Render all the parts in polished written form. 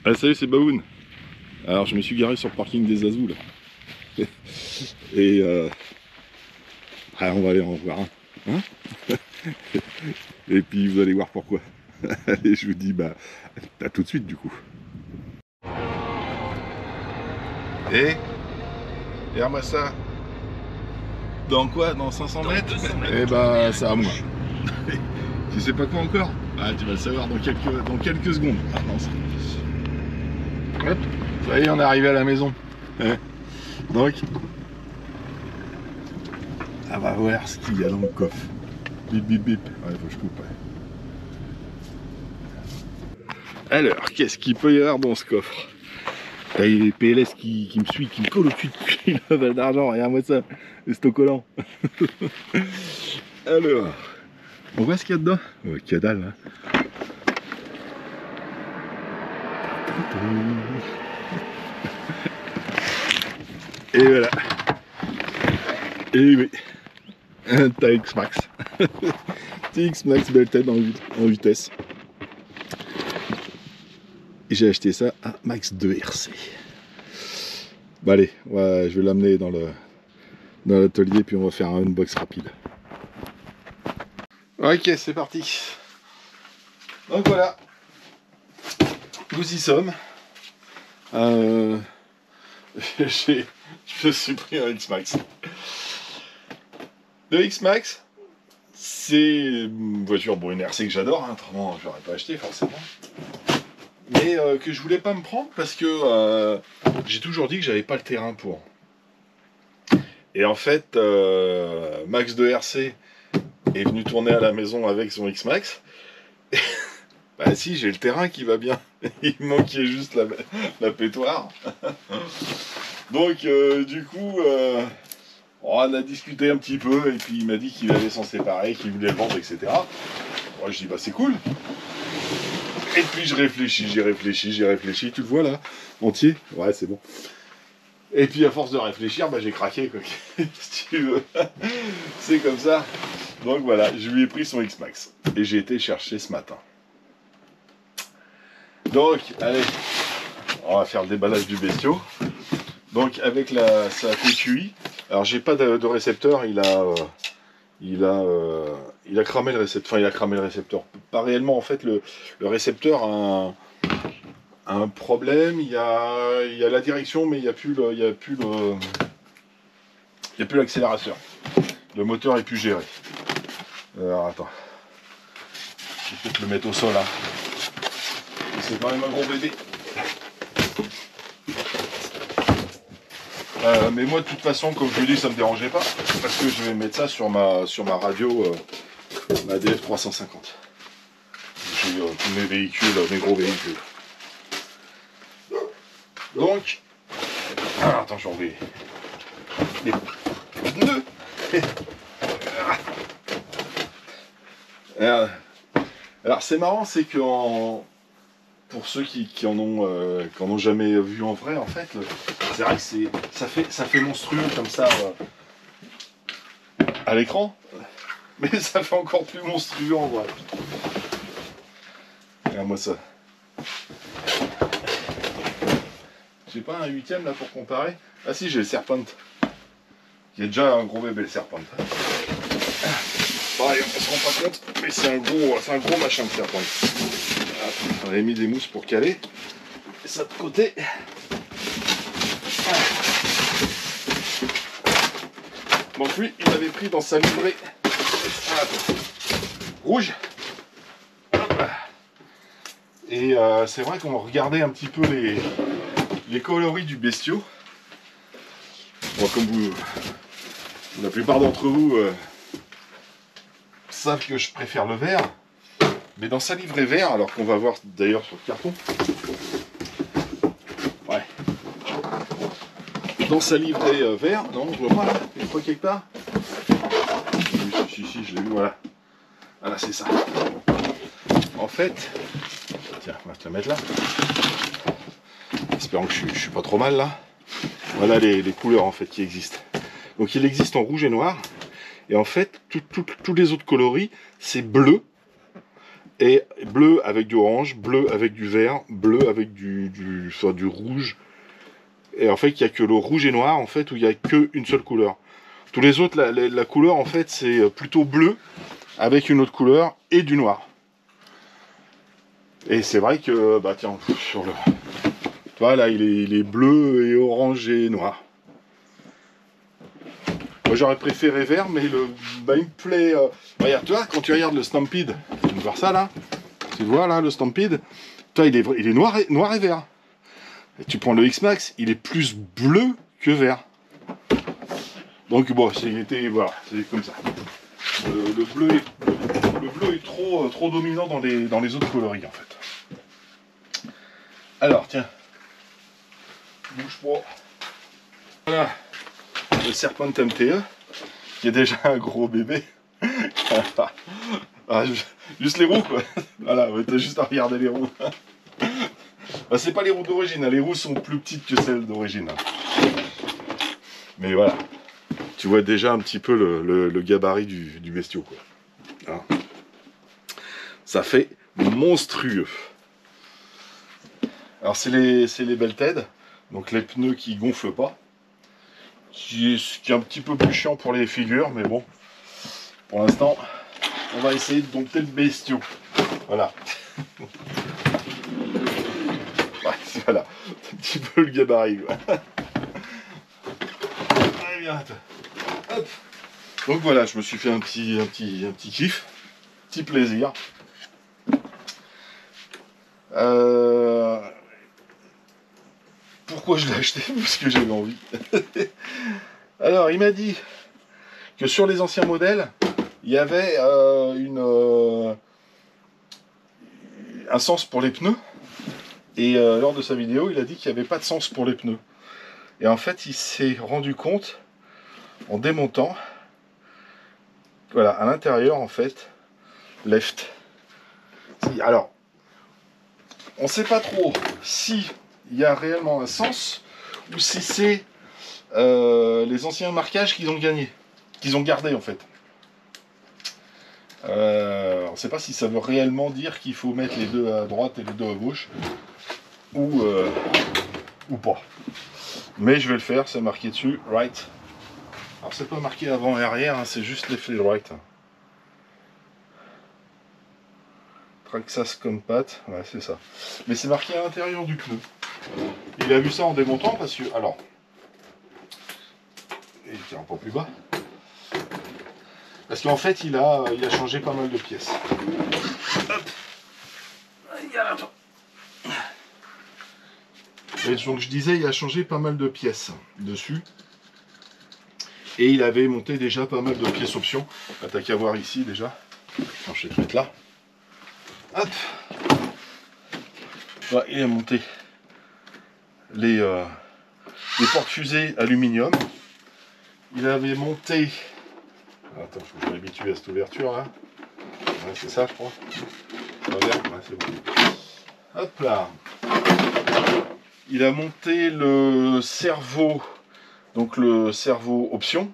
Ah, salut, c'est Baoun. Alors je me suis garé sur le parking des Azous là. Et on va aller en voir un. Hein. Et puis vous allez voir pourquoi. Allez, je vous dis bah à tout de suite du coup. Et regarde-moi ça. Dans quoi? Dans 500 mètres? Eh bah ça à moi. Tu sais pas quoi encore? Ah, tu vas le savoir dans quelques secondes. Ah non, ça... Hop, ça y est, on est arrivé à la maison. Donc, on va voir ce qu'il y a dans le coffre. Bip bip bip. Ouais, faut que je coupe. Ouais. Alors, qu'est-ce qu'il peut y avoir dans ce coffre? Là, il y a les PLS qui me suit, qui me collent au cul depuis la balle d'argent. Regarde-moi ça, les autocollants. Alors, on voit ce qu'il y a dedans? Ouais, qu'il y a dalle, hein. Et voilà. Et oui. Un TX Max. TX Max Belted en vitesse. Et j'ai acheté ça à Max 2 RC. Bah allez, ouais, je vais l'amener dans l'atelier puis on va faire un unbox rapide. Ok, c'est parti. Donc voilà. Nous y sommes. Je me suis pris un X-Max. Le X-Max, c'est une voiture pour une RC que j'adore, hein, autrement je l'aurais pas acheté forcément. Mais que je voulais pas me prendre parce que j'ai toujours dit que j'avais pas le terrain pour. Et en fait, Max de RC est venu tourner à la maison avec son X-Max. Bah si, j'ai le terrain qui va bien. Il manquait juste la pétoire. Donc du coup, on a discuté un petit peu et puis il m'a dit qu'il allait s'en séparer, qu'il voulait le vendre, etc. Moi je dis bah c'est cool. Et puis j'ai réfléchi, tu le vois là, entier. Ouais, c'est bon. Et puis à force de réfléchir, bah j'ai craqué quoi. Si tu veux. C'est comme ça. Donc voilà, je lui ai pris son X-Max. Et j'ai été chercher ce matin. Donc, allez, on va faire le déballage du bestiau. Donc avec sa TQI, alors j'ai pas de récepteur, il a cramé le récepteur, enfin il a cramé le récepteur. Pas réellement en fait, le récepteur a un problème, il y a la direction mais il n'y a plus l'accélérateur. Le moteur est plus géré. Alors attends, je vais peut-être le mettre au sol là. C'est quand même un gros bébé. Mais moi de toute façon, comme je vous dis, ça me dérangeait pas parce que je vais mettre ça sur ma radio, ma DF 350. J'ai tous mes véhicules, mes gros véhicules. Donc, attends, j'ai enlevé les pneus. Alors c'est marrant, c'est que pour ceux qui en ont jamais vu en vrai, en fait, c'est vrai que ça fait monstrueux comme ça à l'écran, mais ça fait encore plus monstrueux en vrai. Regarde-moi ça. J'ai pas un 8ème là pour comparer. Ah si, j'ai le Serpent. Il y a déjà un gros bébé le Serpent. Bon, allez, on se rend pas compte, mais c'est un gros machin de Serpent. On avait mis des mousses pour caler. Et ça de côté. Donc lui, il avait pris dans sa livrée rouge. Et c'est vrai qu'on regardait un petit peu les coloris du bestiau. Bon, comme la plupart d'entre vous savent que je préfère le vert. Mais dans sa livrée vert, alors qu'on va voir d'ailleurs sur le carton. Ouais. Dans sa livrée vert, non, je vois pas là, il y a pas quelque part. Si, je l'ai vu, voilà. Voilà, c'est ça. En fait, tiens, on va te la mettre là. Espérons que je suis pas trop mal là. Voilà les couleurs en fait qui existent. Donc il existe en rouge et noir. Et en fait, tous les autres coloris, c'est bleu et bleu avec du orange, bleu avec du vert, bleu avec soit du rouge. Et en fait, il n'y a que le rouge et noir, en fait, où il n'y a qu'une seule couleur. Tous les autres, la couleur, en fait, c'est plutôt bleu, avec une autre couleur, et du noir. Et c'est vrai que, bah tiens, sur le... Tu vois, là, il est bleu et orange et noir. Moi, j'aurais préféré vert, mais bah, il me plaît... Regarde, tu vois, quand tu regardes le Stampede, tu peux voir ça, là. Tu vois, là, le Stampede. Tu vois, il est noir et vert. Et tu prends le X-Max, il est plus bleu que vert. Donc bon, voilà, c'est comme ça. Le bleu est trop dominant dans les autres coloris en fait. Alors tiens, bouge pas. Voilà, le Serpent MTE, qui est déjà un gros bébé. Ah, juste les roues quoi. Voilà, t'as juste à regarder les roues. Bah, c'est pas les roues d'origine, hein. Les roues sont plus petites que celles d'origine. Mais voilà, tu vois déjà un petit peu le gabarit du bestiau, quoi. Hein. Ça fait monstrueux. Alors c'est les Belted, donc les pneus qui gonflent pas. Ce qui est un petit peu plus chiant pour les figures, mais bon, pour l'instant, on va essayer de dompter le bestiau. Voilà. Ouais, voilà, un petit peu le gabarit. Allez, bien. Hop. Donc voilà, je me suis fait un petit kiff, petit plaisir. Pourquoi je l'ai acheté? Parce que j'avais envie. Alors, il m'a dit que sur les anciens modèles, il y avait un sens pour les pneus. Et lors de sa vidéo, il a dit qu'il n'y avait pas de sens pour les pneus. Et en fait, il s'est rendu compte, en démontant, voilà, à l'intérieur, en fait, left. Alors, on ne sait pas trop si il y a réellement un sens, ou si c'est les anciens marquages qu'ils ont gagné, qu'ils ont gardé en fait. On ne sait pas si ça veut réellement dire qu'il faut mettre les deux à droite et les deux à gauche, ou pas. Mais je vais le faire, c'est marqué dessus, right. Alors c'est pas marqué avant et arrière, hein, c'est juste l'effet right. Traxxas Compat, ouais c'est ça. Mais c'est marqué à l'intérieur du pneu. Il a vu ça en démontant parce que, alors, et il tient un peu plus bas. Parce qu'en fait, il a changé pas mal de pièces. Hop. Et donc je disais, il a changé pas mal de pièces dessus. Et il avait monté déjà pas mal de pièces options. T'as qu'à voir ici déjà. Enfin, je vais te mettre là. Hop. Ouais, il a monté les portes-fusées aluminium. Il avait monté... Attends, faut que je m'habitue à cette ouverture là. Ouais, c'est ça, je crois. Ouais, c'est bon. Hop là. Il a monté le cerveau, donc le cerveau option,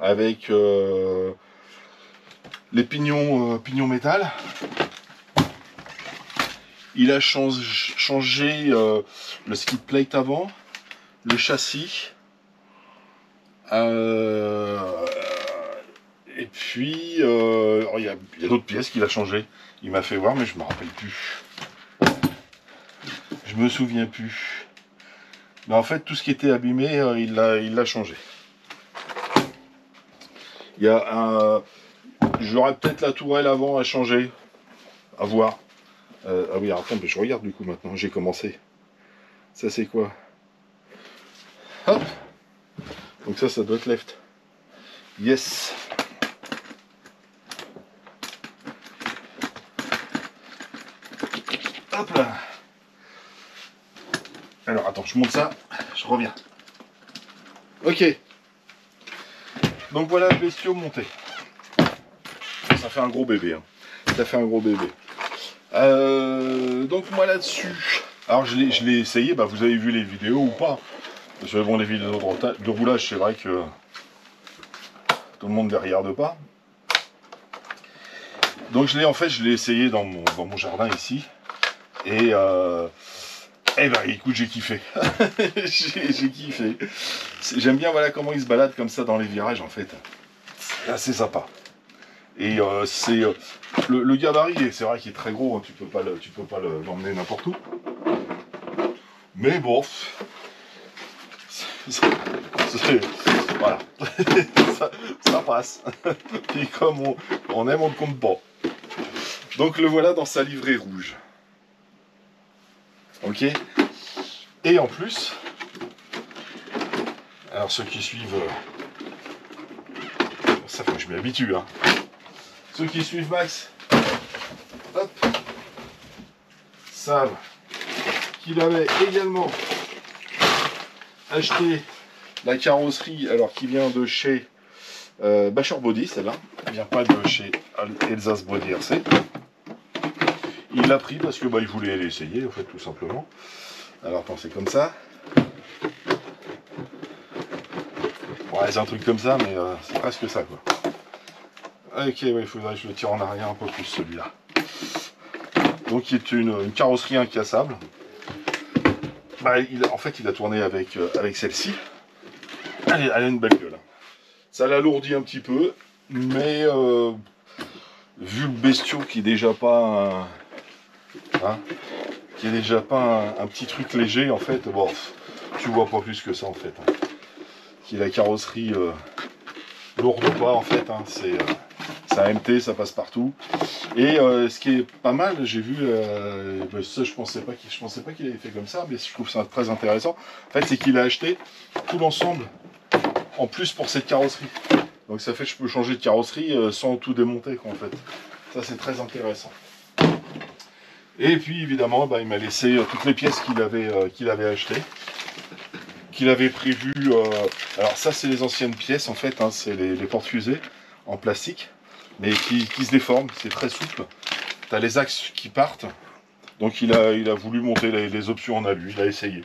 avec les pignons métal. Il a changé le skid plate avant, le châssis. Et puis, il y a d'autres pièces qu'il a changé. Il m'a fait voir, mais je me rappelle plus. Je me souviens plus. Mais en fait, tout ce qui était abîmé, il l'a changé. Il y a un... J'aurais peut-être la tourelle avant à changer. À voir. Ah oui, attends, mais je regarde du coup maintenant. J'ai commencé. Ça, c'est quoi? Hop. Donc ça doit être left. Yes. Hop là. Alors attends, je monte ça, je reviens. Ok. Donc voilà le bestiau monté. Ça fait un gros bébé. Hein. Ça fait un gros bébé. Donc moi là-dessus, alors je l'ai essayé, bah, vous avez vu les vidéos ou pas. Parce que bon, les vidéos de roulage, c'est vrai que tout le monde ne les regarde pas. Donc je l'ai essayé dans mon jardin ici. Et ben écoute, j'ai kiffé. j'ai kiffé. J'aime bien voilà comment il se balade comme ça dans les virages en fait. C'est assez sympa. Et c'est le gabarit, c'est vrai qu'il est très gros, hein, tu peux pas l'emmener n'importe où. Mais bon, voilà, ça passe. Et comme on aime, on ne compte pas. Donc le voilà dans sa livrée rouge. Ok. Et en plus, alors ceux qui suivent, ça faut que je m'y habitue, hein. Ceux qui suivent Max, hop, savent qu'il avait également acheté la carrosserie, alors qui vient de chez Bachelor Body, celle-là, elle vient pas de chez Elsace Body RC. Il l'a pris parce que bah, il voulait l'essayer, en fait, tout simplement. Alors attends, c'est comme ça. Ouais, c'est un truc comme ça, mais c'est presque ça, quoi. Ok, ouais, il faudrait que je le tire en arrière un peu plus, celui-là. Donc, il est une carrosserie incassable. Bah, en fait, il a tourné avec celle-ci. Elle a une belle gueule. Ça l'alourdit un petit peu, mais vu le bestiau qui est déjà pas un petit truc léger, en fait, bon, tu vois pas plus que ça, en fait. Hein. Qui est la carrosserie lourde ou pas, en fait, hein, c'est AMT, ça passe partout. Et ce qui est pas mal, j'ai vu, ça je pensais pas qu'il avait fait comme ça, mais je trouve ça très intéressant. En fait, c'est qu'il a acheté tout l'ensemble en plus pour cette carrosserie. Donc ça fait que je peux changer de carrosserie sans tout démonter, quoi, en fait. Ça c'est très intéressant. Et puis évidemment, bah, il m'a laissé toutes les pièces qu'il avait achetées, qu'il avait prévu. Alors ça c'est les anciennes pièces en fait, hein, c'est les porte-fusées en plastique, mais qui se déforment, c'est très souple. Tu as les axes qui partent, donc il a voulu monter les options en alu, il a essayé.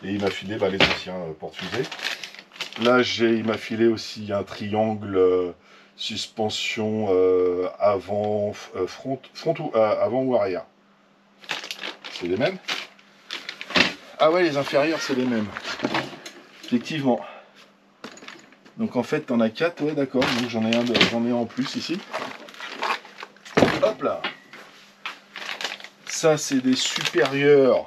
Et il m'a filé bah, les anciens porte-fusées. Là il m'a filé aussi un triangle suspension avant, front ou avant ou arrière. C'est les mêmes? Ah ouais, les inférieurs, c'est les mêmes. Effectivement. Donc en fait, t'en as 4, ouais, d'accord. Donc j'en ai un en plus ici. Hop là. Ça, c'est des supérieurs.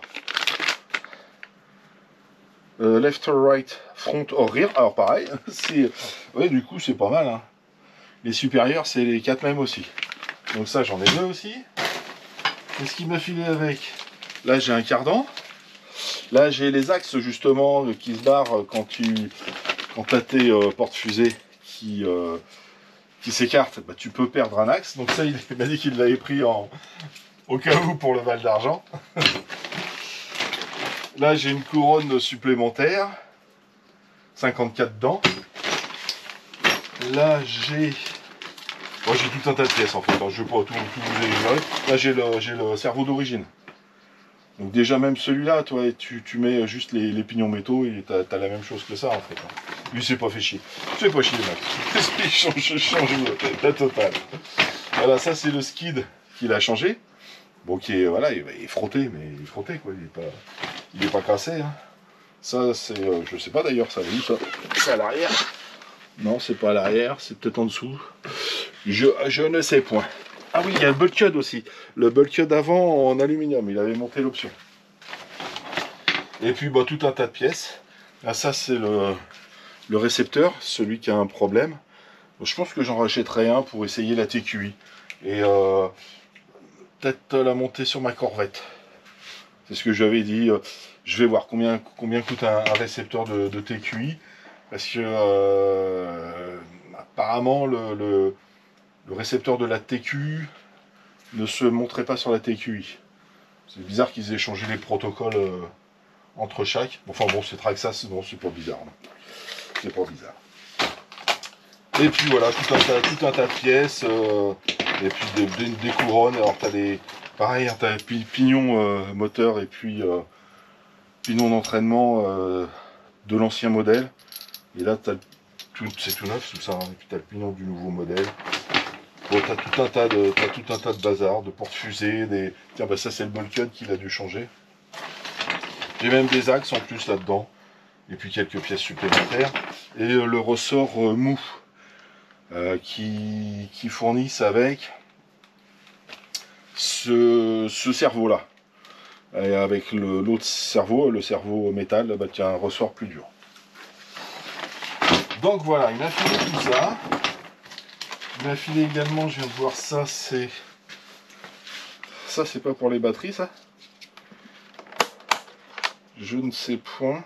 Left or right, front or rear. Alors pareil, ouais, du coup, c'est pas mal. Hein. Les supérieurs, c'est les 4 mêmes aussi. Donc ça, j'en ai 2 aussi. Qu'est-ce qu'il m'a filé avec? Là, j'ai un cardan. Là, j'ai les axes, justement, qui se barrent quand tu as tes porte-fusées qui s'écartent. Bah, tu peux perdre un axe. Donc ça, il m'a dit qu'il l'avait pris au cas où pour le Val d'Argent. Là, j'ai une couronne supplémentaire. 54 dents. Là, j'ai... Bon, j'ai tout un tas de pièces, en fait. Alors, je ne vais pas tout vous énumérer. Là, j'ai le cerveau d'origine. Donc déjà même celui-là, toi, tu mets juste les pignons métaux et t'as la même chose que ça en fait. Lui c'est pas fait chier. C'est pas chier Max. Il change la totale. Voilà, ça c'est le skid qu'il a changé. Bon qui est voilà, il est frotté, mais il est frotté quoi, il est pas cassé. Hein. Ça c'est. Je sais pas d'ailleurs ça oui ça. C'est à l'arrière. Non, c'est pas à l'arrière, c'est peut-être en dessous. Je ne sais point. Ah oui, il y a le bulkhead aussi. Le bulkhead avant en aluminium, il avait monté l'option. Et puis bah, tout un tas de pièces. Là, ça c'est le récepteur, celui qui a un problème. Donc, je pense que j'en rachèterai un pour essayer la TQI. Et peut-être la monter sur ma Corvette. C'est ce que j'avais dit. Je vais voir combien coûte un récepteur de TQI. Parce que apparemment le récepteur de la TQ ne se montrait pas sur la TQI. C'est bizarre qu'ils aient changé les protocoles entre chaque. Enfin bon, c'est Traxxas, non, c'est pas bizarre. C'est pas bizarre. Et puis voilà, tout un tas de pièces. Et puis des couronnes. Alors t'as des... Pareil, hein, t'as pignon moteur et puis pignon d'entraînement de l'ancien modèle. Et là, c'est tout neuf tout ça. Hein. Et puis t'as le pignon du nouveau modèle. Bon, t'as tout un tas de bazar, de porte-fusées, des... Tiens, bah ça c'est le bulkhead qu'il a dû changer. J'ai même des axes en plus là-dedans. Et puis quelques pièces supplémentaires. Et le ressort mou qui fournissent avec ce cerveau-là. Et avec l'autre cerveau, le cerveau métal, bah, qui a un ressort plus dur. Donc voilà, il m'a filé tout ça. Il m'a filé également, je viens de voir ça, c'est... Ça, c'est pas pour les batteries, ça? Je ne sais point.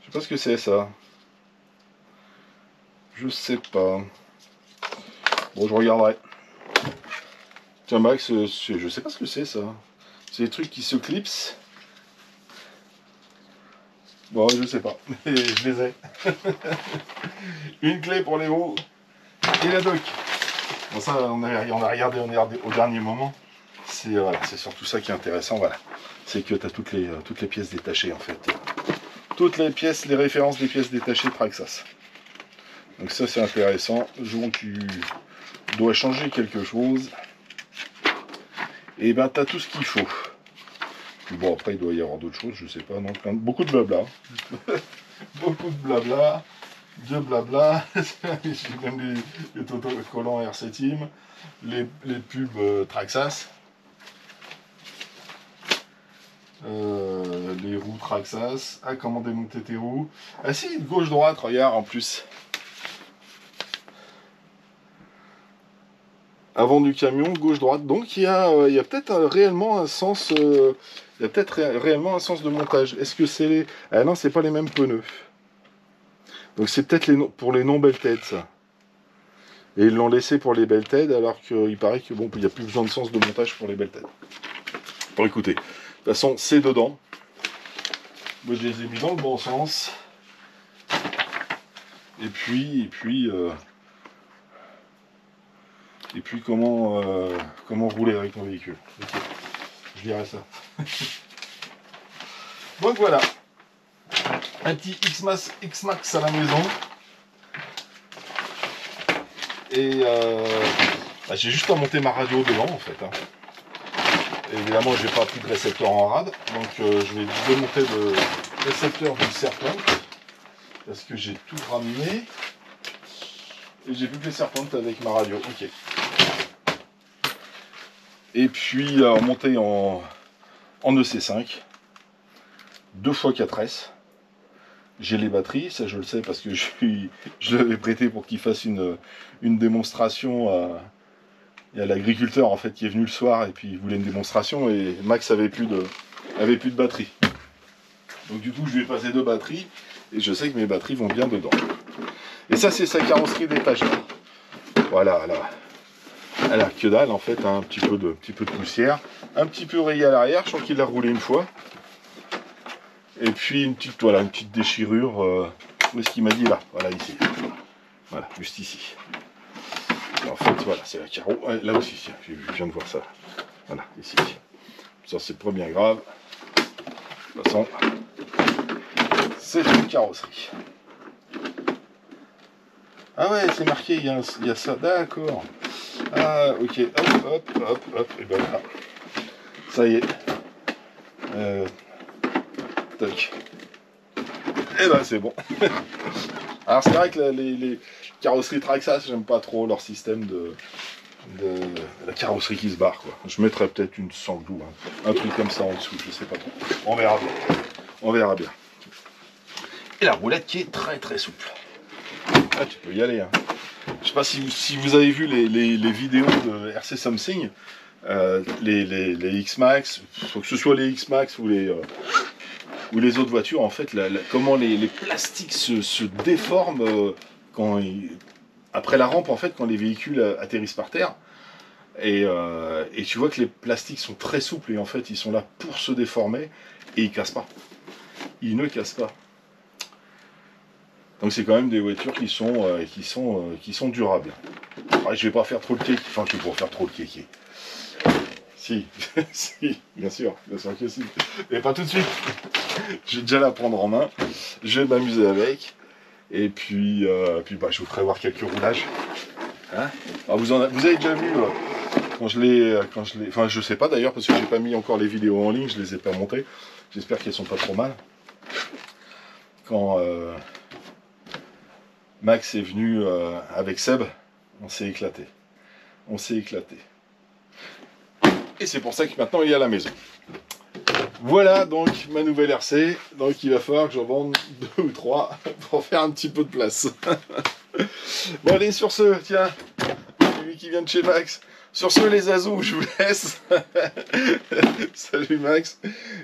Je sais pas ce que c'est, ça. Je sais pas. Bon, je regarderai. Tiens, Max, je sais pas ce que c'est, ça. C'est des trucs qui se clipsent. Bon, je sais pas. Je les ai. Une clé pour les roues et la dock. Bon, ça, on a regardé au dernier moment. C'est voilà, c'est surtout ça qui est intéressant. Voilà, c'est que tu as toutes les pièces détachées en fait. Toutes les pièces, les références des pièces détachées Traxxas. Donc ça, c'est intéressant. Donc tu dois changer quelque chose. Et ben, tu as tout ce qu'il faut. Bon, après, il doit y avoir d'autres choses, je sais pas, non, beaucoup de blabla. Beaucoup de blabla. J'ai même les autocollants RC Team, les pubs Traxxas, les roues Traxxas. Ah, comment démonter tes roues? Ah si, gauche-droite, regarde, en plus. Avant du camion, gauche-droite. Donc il y a peut-être réellement un sens... il y a peut-être réellement un sens de montage. Est-ce que c'est les... Ah non, c'est pas les mêmes pneus. Donc c'est peut-être pour les non-belted, ça. Et ils l'ont laissé pour les belted, alors qu'il paraît que bon, il n'y a plus besoin de sens de montage pour les belted. Bon, écoutez, de toute façon, c'est dedans. Moi, je les ai mis dans le bon sens. Et puis comment rouler avec mon véhicule. Okay. Je dirais ça. Donc voilà. Un petit X-Max à la maison. Et bah, j'ai juste à monter ma radio devant en fait. Hein. Évidemment, j'ai pas pris de récepteur en rad, donc je vais démonter le récepteur du Serpent parce que j'ai tout ramené et j'ai plus que les Serpent avec ma radio. Ok. Et puis remonter en EC5 2 x 4S. J'ai les batteries, ça je le sais parce que je l'avais prêté pour qu'il fasse une démonstration. Il y a l'agriculteur en fait qui est venu le soir et puis il voulait une démonstration et Max avait plus de batterie. Donc du coup je lui ai passé 2 batteries et je sais que mes batteries vont bien dedans. Et ça c'est sa carrosserie d'étagère. Voilà, elle a que dalle en fait, hein, un petit peu de poussière, un petit peu rayé à l'arrière, je crois qu'il l'a roulé une fois. Et puis une petite déchirure, où est-ce qu'il m'a dit là? Voilà ici. Voilà, juste ici. Et en fait, voilà, c'est la carreau. Là aussi, je viens de voir ça. Voilà, ici. Ça, c'est pas bien grave. De toute façon, c'est une carrosserie. Ah ouais, c'est marqué, il y a ça. D'accord. Ah, ok. Hop. Et ben voilà. Ça y est. Tac. Et ben c'est bon. Alors c'est vrai que les carrosseries Traxxas, j'aime pas trop leur système de la carrosserie qui se barre quoi. Je mettrais peut-être une sanglou, hein, un truc comme ça en dessous, je sais pas trop. On verra bien. On verra bien. Et la roulette qui est très très souple. Ah, tu peux y aller. Hein. Je sais pas si vous avez vu les vidéos de RC Something, les X-Max, que ce soit les X-Max ou les autres voitures, en fait, comment les plastiques se déforment après la rampe, en fait, quand les véhicules atterrissent par terre. Et tu vois que les plastiques sont très souples et en fait, ils sont là pour se déformer et ils cassent pas. Ils ne cassent pas. Donc c'est quand même des voitures qui sont durables. Alors, je vais pas faire trop le kéké. Enfin, je vais pas faire trop le kéké. Si, si, bien sûr que si. Mais pas tout de suite. Je vais déjà la prendre en main. Je vais m'amuser avec. Et puis bah, je vous ferai voir quelques roulages. Hein, alors vous avez déjà vu quand je l'ai... Enfin, je sais pas d'ailleurs, parce que j'ai pas mis encore les vidéos en ligne, je les ai pas montées. J'espère qu'elles sont pas trop mal. Quand Max est venu avec Seb, on s'est éclaté. On s'est éclaté. Et c'est pour ça que maintenant il est à la maison. Voilà donc ma nouvelle RC. Donc il va falloir que j'en vende 2 ou 3 pour faire un petit peu de place. Bon allez, sur ce, tiens, celui qui vient de chez Max. Sur ce, les azous, je vous laisse. Salut Max.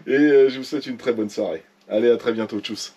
Et je vous souhaite une très bonne soirée. Allez, à très bientôt, tchuss.